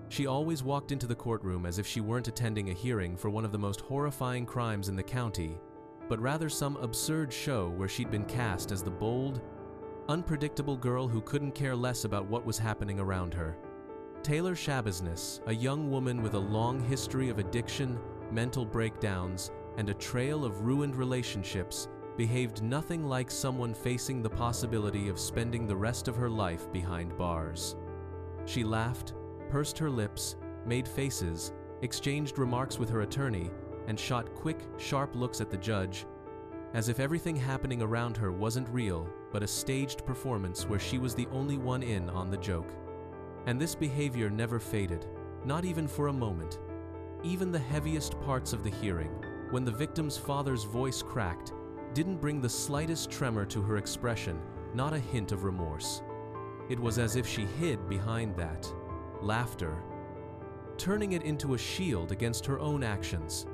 She always walked into the courtroom as if she weren't attending a hearing for one of the most horrifying crimes in the county, but rather some absurd show where she'd been cast as the bold, unpredictable girl who couldn't care less about what was happening around her. Taylor Shabaznis, a young woman with a long history of addiction, mental breakdowns, and a trail of ruined relationships, behaved nothing like someone facing the possibility of spending the rest of her life behind bars. She laughed, pursed her lips, made faces, exchanged remarks with her attorney, and shot quick, sharp looks at the judge, as if everything happening around her wasn't real, but a staged performance where she was the only one in on the joke. And this behavior never faded, not even for a moment. Even the heaviest parts of the hearing, when the victim's father's voice cracked, didn't bring the slightest tremor to her expression, not a hint of remorse. It was as if she hid behind that laughter, turning it into a shield against her own actions.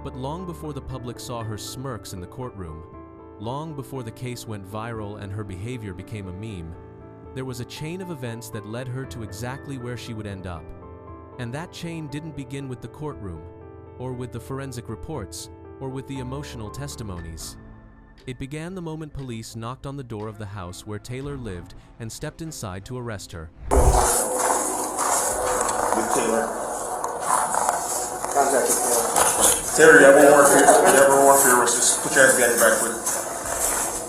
But long before the public saw her smirks in the courtroom, long before the case went viral and her behavior became a meme, there was a chain of events that led her to exactly where she would end up. And that chain didn't begin with the courtroom, or with the forensic reports, or with the emotional testimonies. It began the moment police knocked on the door of the house where Taylor lived and stepped inside to arrest her. Taylor. Contact with Taylor. Taylor, you have one more for your arrest. Just put your hands behind your back, please.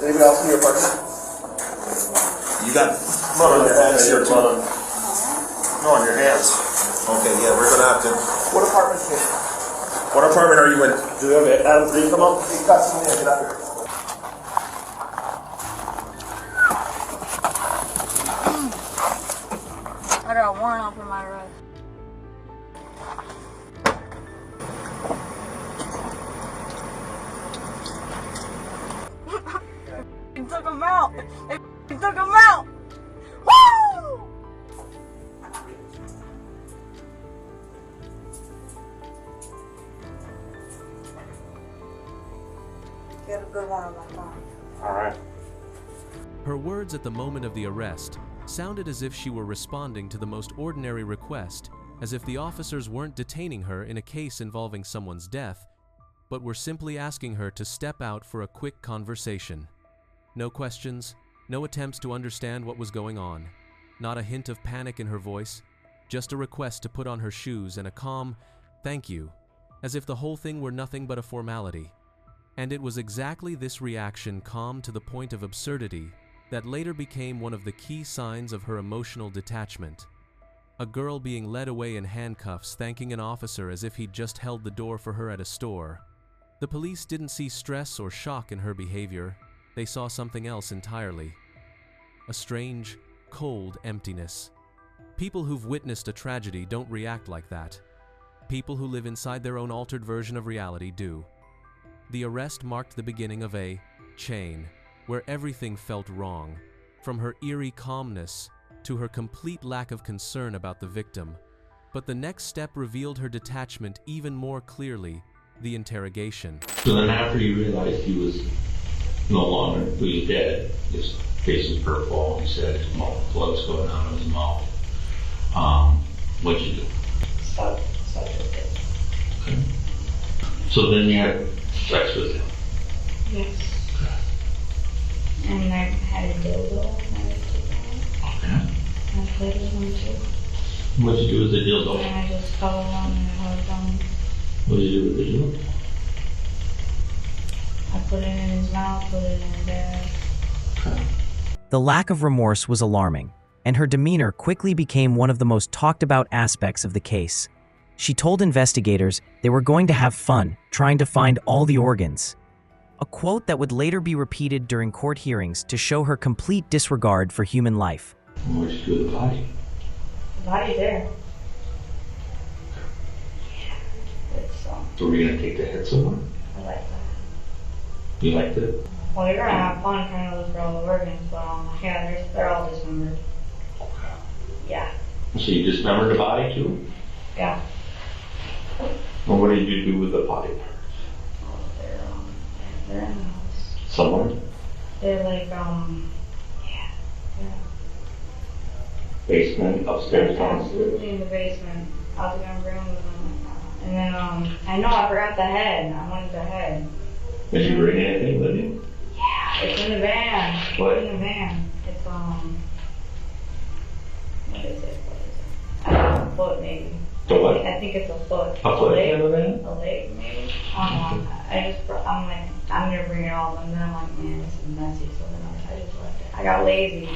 Anybody else in your apartment? You got blood on your hands here too. No, on your hands. Okay, yeah, we're gonna have to. What apartment? What apartment are you in? Do you have Adam 3 come up? You got someone here. Get out here. I got a warrant out for my arrest. He took him out! He took him out! Woo! Get a good one on my phone. All right. Her words at the moment of the arrest sounded as if she were responding to the most ordinary request, as if the officers weren't detaining her in a case involving someone's death, but were simply asking her to step out for a quick conversation. No questions, no attempts to understand what was going on, not a hint of panic in her voice, just a request to put on her shoes and a calm, "Thank you," as if the whole thing were nothing but a formality. And it was exactly this reaction, calm to the point of absurdity, that later became one of the key signs of her emotional detachment. A girl being led away in handcuffs, thanking an officer as if he'd just held the door for her at a store. The police didn't see stress or shock in her behavior. They saw something else entirely. A strange, cold emptiness. People who've witnessed a tragedy don't react like that. People who live inside their own altered version of reality do. The arrest marked the beginning of a chain, where everything felt wrong, from her eerie calmness to her complete lack of concern about the victim. But the next step revealed her detachment even more clearly: the interrogation. So then after you realized he was no longer, he was dead, his face was purple, he said his mouth, blood's going out of his mouth. What'd you do? Stop with it. Okay. So then you had sex with him? Yes. And I had a dildo when I was taken. Okay. I played with him too. What'd you do with the dildo? And I just cuddled him and hugged him. What'd you do with the dildo? I put it in his mouth, put it in his bag. Okay. The lack of remorse was alarming, and her demeanor quickly became one of the most talked about aspects of the case. She told investigators they were going to have fun trying to find all the organs. A quote that would later be repeated during court hearings to show her complete disregard for human life. What'd you do with the body? The body's there. Yeah. It's, So were you going to take the head somewhere? I like that. You liked it? Well, you're gonna have fun trying to look for all the organs, but yeah, they're all dismembered. Okay. Yeah. So you dismembered the body too? Yeah. And what did you do with the body parts? Oh, they're in the house. Somewhere? They're like, yeah. Basement, upstairs, downstairs? Absolutely in the basement. I was gonna room with them. And then, I know I forgot the head. I wanted the head. Did you bring anything with you? Yeah, it's in the van. What? It's in the van. It's, what is it? I don't know, a foot maybe. The what? I think it's a foot. A foot leg? in the van? A leg, maybe. I don't know. I'm like, I'm gonna bring it all, and then I'm like, man, this is messy. So then I just left it. I got lazy.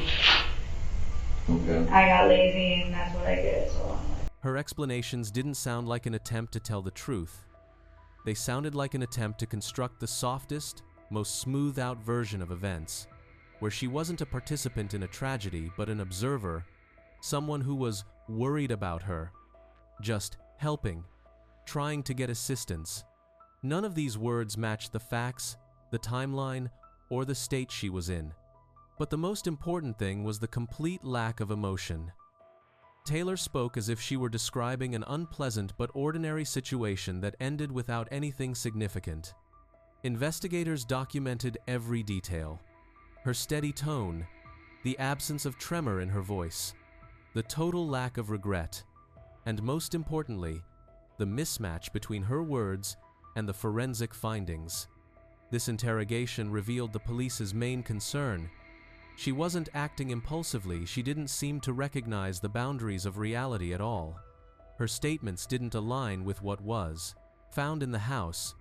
Okay. I got lazy, and that's what I did. So I'm like, Her explanations didn't sound like an attempt to tell the truth. They sounded like an attempt to construct the softest, most smoothed-out version of events, where she wasn't a participant in a tragedy, but an observer, someone who was worried about her, just helping, trying to get assistance. None of these words matched the facts, the timeline, or the state she was in. But the most important thing was the complete lack of emotion. Taylor spoke as if she were describing an unpleasant but ordinary situation that ended without anything significant. Investigators documented every detail. Her steady tone, the absence of tremor in her voice, the total lack of regret, and most importantly, the mismatch between her words and the forensic findings. This interrogation revealed the police's main concern. She wasn't acting impulsively. She didn't seem to recognize the boundaries of reality at all. Her statements didn't align with what was found in the house,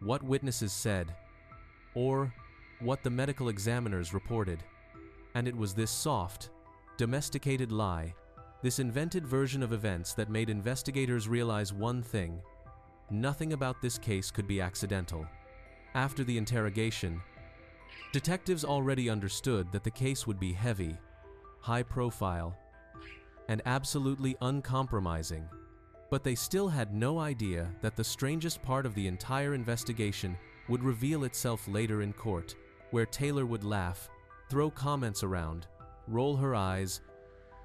what witnesses said, or what the medical examiners reported. And it was this soft, domesticated lie, this invented version of events that made investigators realize one thing: nothing about this case could be accidental. After the interrogation, detectives already understood that the case would be heavy, high profile, and absolutely uncompromising. But they still had no idea that the strangest part of the entire investigation would reveal itself later in court, where Taylor would laugh, throw comments around, roll her eyes,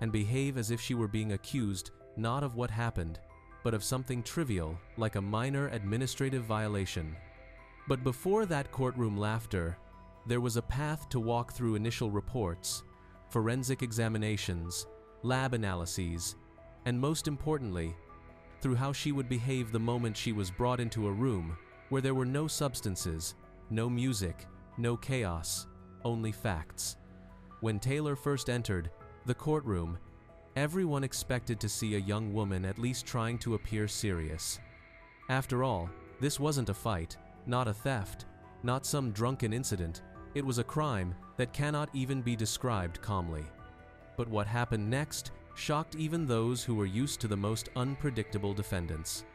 and behave as if she were being accused not of what happened, but of something trivial like a minor administrative violation. But before that courtroom laughter, there was a path to walk through initial reports, forensic examinations, lab analyses, and most importantly, through how she would behave the moment she was brought into a room where there were no substances, no music, no chaos, only facts. When Taylor first entered the courtroom, everyone expected to see a young woman at least trying to appear serious. After all, this wasn't a fight, not a theft, not some drunken incident. It was a crime that cannot even be described calmly. But what happened next shocked even those who were used to the most unpredictable defendants.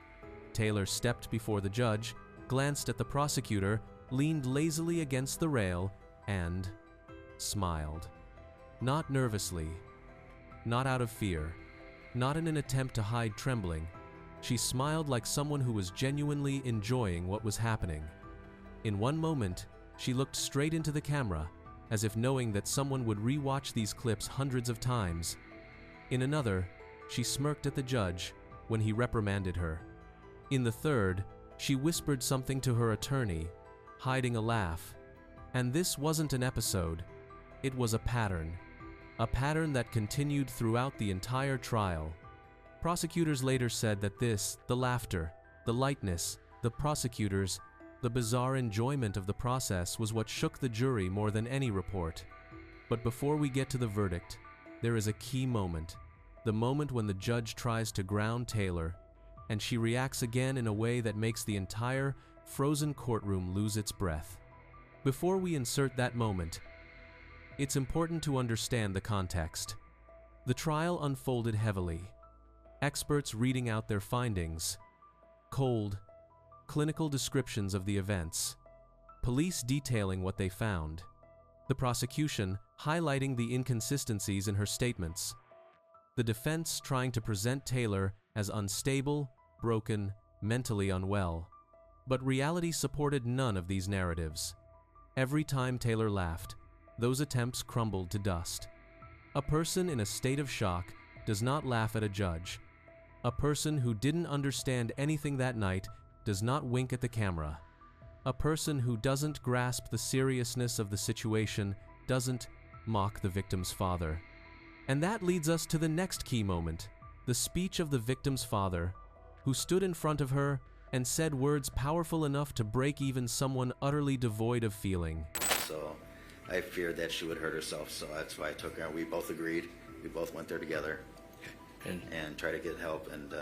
Taylor stepped before the judge, glanced at the prosecutor, leaned lazily against the rail, and smiled. Not nervously, not out of fear, not in an attempt to hide trembling. She smiled like someone who was genuinely enjoying what was happening. In one moment, she looked straight into the camera, as if knowing that someone would re-watch these clips hundreds of times. In another, she smirked at the judge when he reprimanded her. In the third, she whispered something to her attorney, hiding a laugh. And this wasn't an episode. It was a pattern that continued throughout the entire trial. Prosecutors later said that the laughter, the lightness, the prosecutors, the bizarre enjoyment of the process was what shook the jury more than any report. But before we get to the verdict, there is a key moment. The moment when the judge tries to ground Taylor, and she reacts again in a way that makes the entire frozen courtroom lose its breath. Before we insert that moment, it's important to understand the context. The trial unfolded heavily. Experts reading out their findings, cold, clinical descriptions of the events, police detailing what they found, the prosecution highlighting the inconsistencies in her statements, the defense trying to present Taylor as unstable, broken, mentally unwell. But reality supported none of these narratives. Every time Taylor laughed, those attempts crumbled to dust. A person in a state of shock does not laugh at a judge. A person who didn't understand anything that night does not wink at the camera. A person who doesn't grasp the seriousness of the situation doesn't mock the victim's father. And that leads us to the next key moment, the speech of the victim's father, who stood in front of her and said words powerful enough to break even someone utterly devoid of feeling. So I feared that she would hurt herself, so that's why I took her. We both agreed. We both went there together and tried to get help, and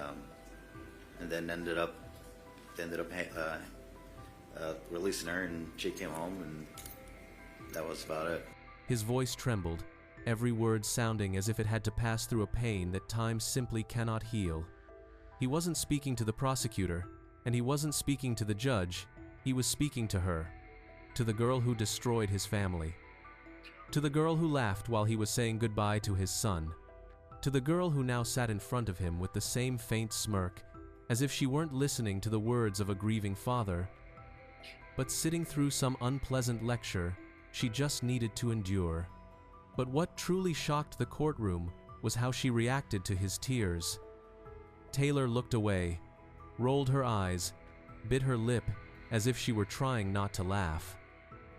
then ended up releasing her, and she came home, and that was about it. His voice trembled, every word sounding as if it had to pass through a pain that time simply cannot heal. He wasn't speaking to the prosecutor, and he wasn't speaking to the judge. He was speaking to her, to the girl who destroyed his family, to the girl who laughed while he was saying goodbye to his son, to the girl who now sat in front of him with the same faint smirk, as if she weren't listening to the words of a grieving father, but sitting through some unpleasant lecture she just needed to endure. But what truly shocked the courtroom was how she reacted to his tears. Taylor looked away, rolled her eyes, bit her lip as if she were trying not to laugh.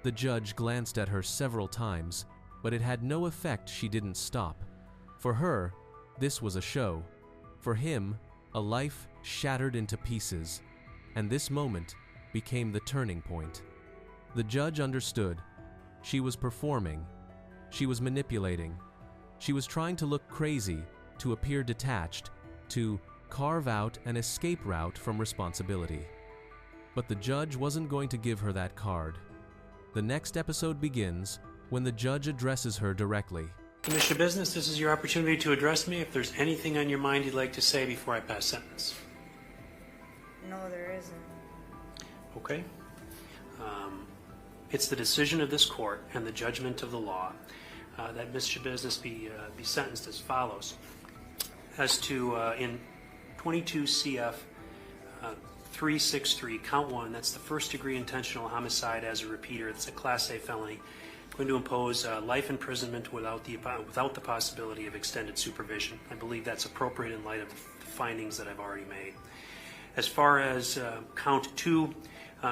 The judge glanced at her several times, but it had no effect. She didn't stop. For her, this was a show. For him, a life shattered into pieces. And this moment became the turning point. The judge understood. She was performing. She was manipulating. She was trying to look crazy, to appear detached, to carve out an escape route from responsibility. But the judge wasn't going to give her that card. The next episode begins when the judge addresses her directly. Mr. Business, this is your opportunity to address me if there's anything on your mind you'd like to say before I pass sentence. No, there isn't. Okay. It's the decision of this court and the judgment of the law that Mr. Business be sentenced as follows. As to in 22 CF 363, count 1, that's the first-degree intentional homicide as a repeater. It's a Class A felony. I'm going to impose life imprisonment without the possibility of extended supervision. I believe that's appropriate in light of the findings that I've already made. As far as count 2,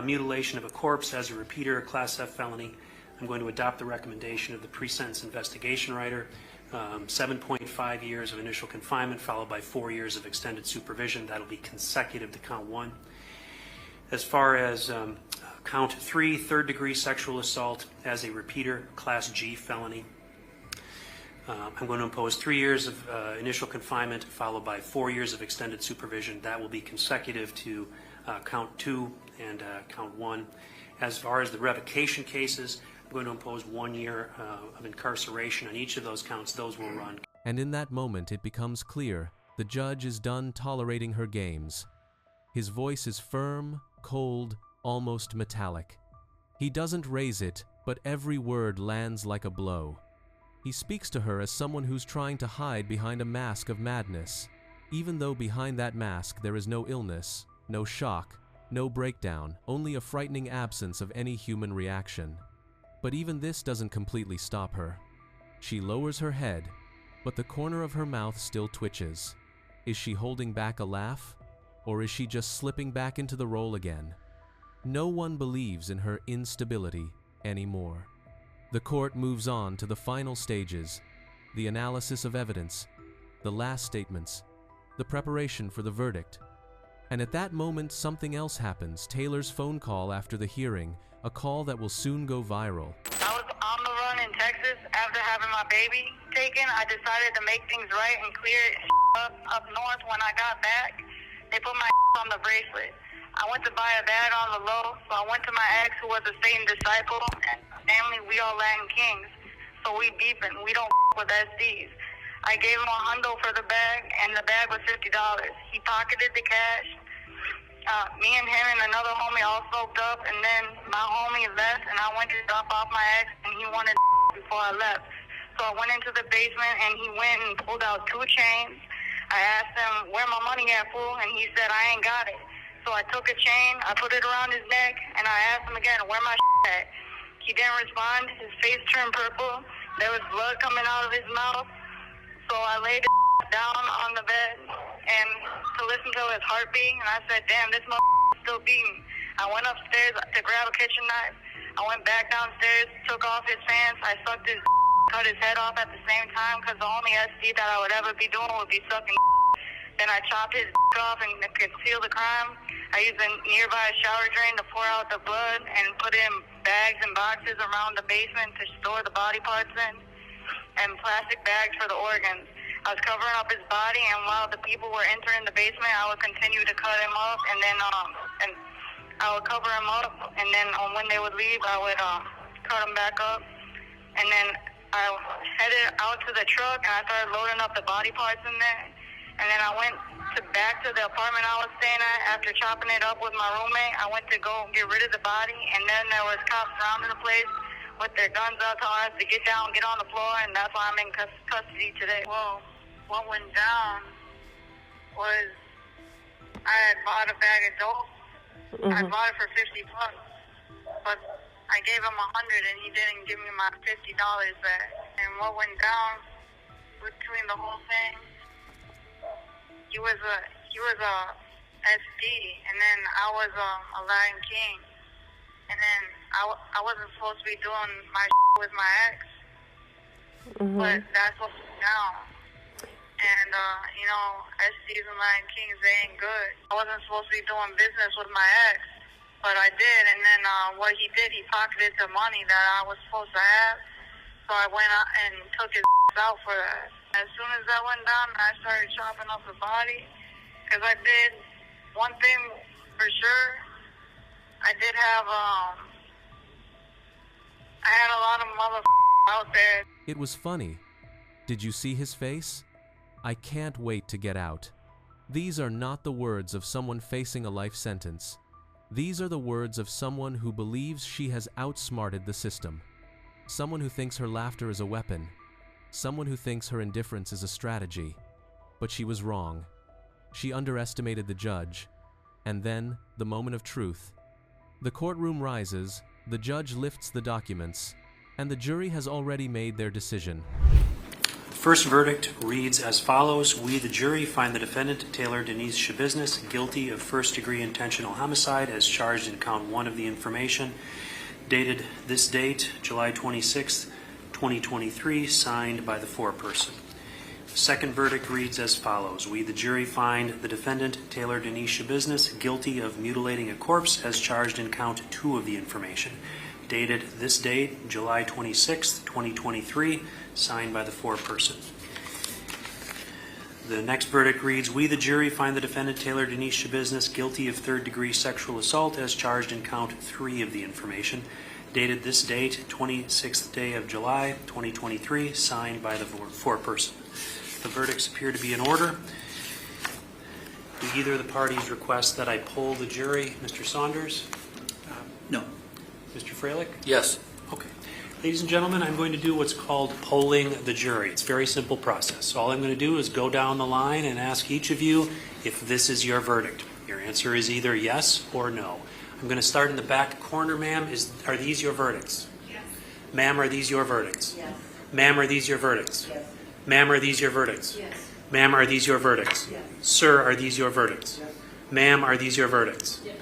mutilation of a corpse as a repeater, a Class F felony, I'm going to adopt the recommendation of the pre-sentence investigation writer, 7.5 years of initial confinement followed by 4 years of extended supervision. That'll be consecutive to count 1. As far as count 3, third-degree sexual assault as a repeater, Class G felony, I'm going to impose 3 years of initial confinement followed by 4 years of extended supervision. That will be consecutive to count 2 and count 1. As far as the revocation cases, I'm going to impose 1 year of incarceration on each of those counts. Those will run. And in that moment it becomes clear the judge is done tolerating her games. His voice is firm, cold, almost metallic. He doesn't raise it, but every word lands like a blow. He speaks to her as someone who's trying to hide behind a mask of madness, even though behind that mask there is no illness, no shock, no breakdown, only a frightening absence of any human reaction. But even this doesn't completely stop her. She lowers her head, but the corner of her mouth still twitches. Is she holding back a laugh? Or is she just slipping back into the role again? No one believes in her instability anymore. The court moves on to the final stages, the analysis of evidence, the last statements, the preparation for the verdict. And at that moment, something else happens. Taylor's phone call after the hearing, a call that will soon go viral. I was on the run in Texas after having my baby taken. I decided to make things right and clear it up north. When I got back, they put my on the bracelet. I went to buy a bag on the low, so I went to my ex who was a Satan disciple, and family, we all Latin kings, so we beefing. We don't with SDs. I gave him $100 for the bag, and the bag was $50. He pocketed the cash. Me and him and another homie all soaked up, and then my homie left, and I went to drop off my ex, and he wanted before I left. So I went into the basement, and he went and pulled out 2 chains. I asked him, where my money at, fool? And he said, I ain't got it. So I took a chain, I put it around his neck, and I asked him again, where my at? He didn't respond. His face turned purple. There was blood coming out of his mouth. So I laid down on the bed and to listen to his heartbeat, and I said, damn, this motherfucker still beating. I went upstairs to grab a kitchen knife. I went back downstairs, took off his pants. I sucked his cut his head off at the same time because the only SD that I would ever be doing would be sucking. Then I chopped his off and concealed the crime. I used a nearby shower drain to pour out the blood and put it in bags and boxes around the basement to store the body parts in, and plastic bags for the organs. I was covering up his body, and while the people were entering the basement, I would continue to cut him up, and then and I would cover him up, and then when they would leave, I would cut him back up, and then I headed out to the truck, and I started loading up the body parts in there, and then I went back to the apartment I was staying at after chopping it up with my roommate. I went to go get rid of the body, and then there was cops surrounding the place with their guns out telling us to get down, get on the floor, and that's why I'm in custody today. Well, what went down was I had bought a bag of dope. I bought it for $50, but I gave him $100 and he didn't give me my $50 back. And what went down between the whole thing, he was a SD, and then I was a Lion King, and then I wasn't supposed to be doing my with my ex, but that's what went down. And, you know, SDs and Lion Kings, they ain't good. I wasn't supposed to be doing business with my ex, but I did. And then what he did, he pocketed the money that I was supposed to have. So I went out and took his out for that. As soon as that went down, I started chopping up the body. Because I did one thing for sure. I did have, I had a lot of motherfuckers out there. It was funny. Did you see his face? I can't wait to get out. These are not the words of someone facing a life sentence. These are the words of someone who believes she has outsmarted the system. Someone who thinks her laughter is a weapon. Someone who thinks her indifference is a strategy. But she was wrong. She underestimated the judge. And then, the moment of truth. The courtroom rises, the judge lifts the documents, and the jury has already made their decision. First verdict reads as follows. We, the jury, find the defendant, Taylor Denise Shabiznis, guilty of first-degree intentional homicide as charged in count 1 of the information, dated this date, July 26, 2023, signed by the foreperson. Second verdict reads as follows. We, the jury, find the defendant, Taylor Denise Shabiznis, guilty of mutilating a corpse as charged in count 2 of the information, dated this date, July 26, 2023, signed by the foreperson. The next verdict reads, we, the jury, find the defendant, Taylor Denise Shabiznis, guilty of third-degree sexual assault as charged in count 3 of the information, dated this date, 26th day of July, 2023, signed by the foreperson. The verdicts appear to be in order. Do either of the parties request that I poll the jury? Mr. Saunders? No. Mr. Freilich? Yes. Okay. Ladies and gentlemen, I'm going to do what's called polling the jury. It's a very simple process. All I'm going to do is go down the line and ask each of you if this is your verdict. Your answer is either yes or no. I'm going to start in the back corner, ma'am. Are these your verdicts? Yes. Ma'am, are these your verdicts? Yes. Ma'am, are these your verdicts? Yes. Ma'am, are these your verdicts? Yes. Ma'am, are these your verdicts? Yes. Sir, are these your verdicts? Yes. Ma'am, are these your verdicts? Yes.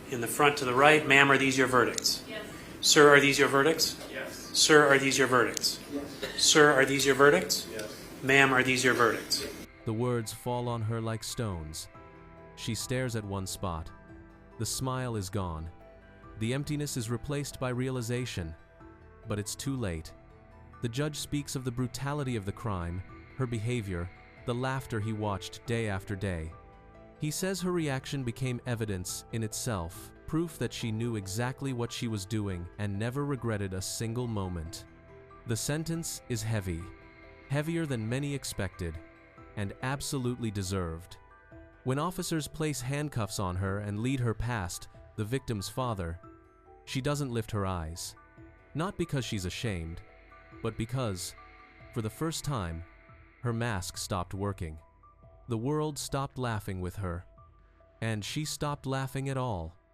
In the front to the right, ma'am, are these your verdicts? Yes. Sir, are these your verdicts? Yes. Sir, are these your verdicts? Yes. Sir, are these your verdicts? Yes. Ma'am, are these your verdicts? The words fall on her like stones. She stares at one spot. The smile is gone. The emptiness is replaced by realization. But it's too late. The judge speaks of the brutality of the crime, her behavior, the laughter he watched day after day. He says her reaction became evidence in itself, proof that she knew exactly what she was doing and never regretted a single moment. The sentence is heavy, heavier than many expected, and absolutely deserved. When officers place handcuffs on her and lead her past the victim's father, she doesn't lift her eyes. Not because she's ashamed, but because, for the first time, her mask stopped working. The world stopped laughing with her, and she stopped laughing at all.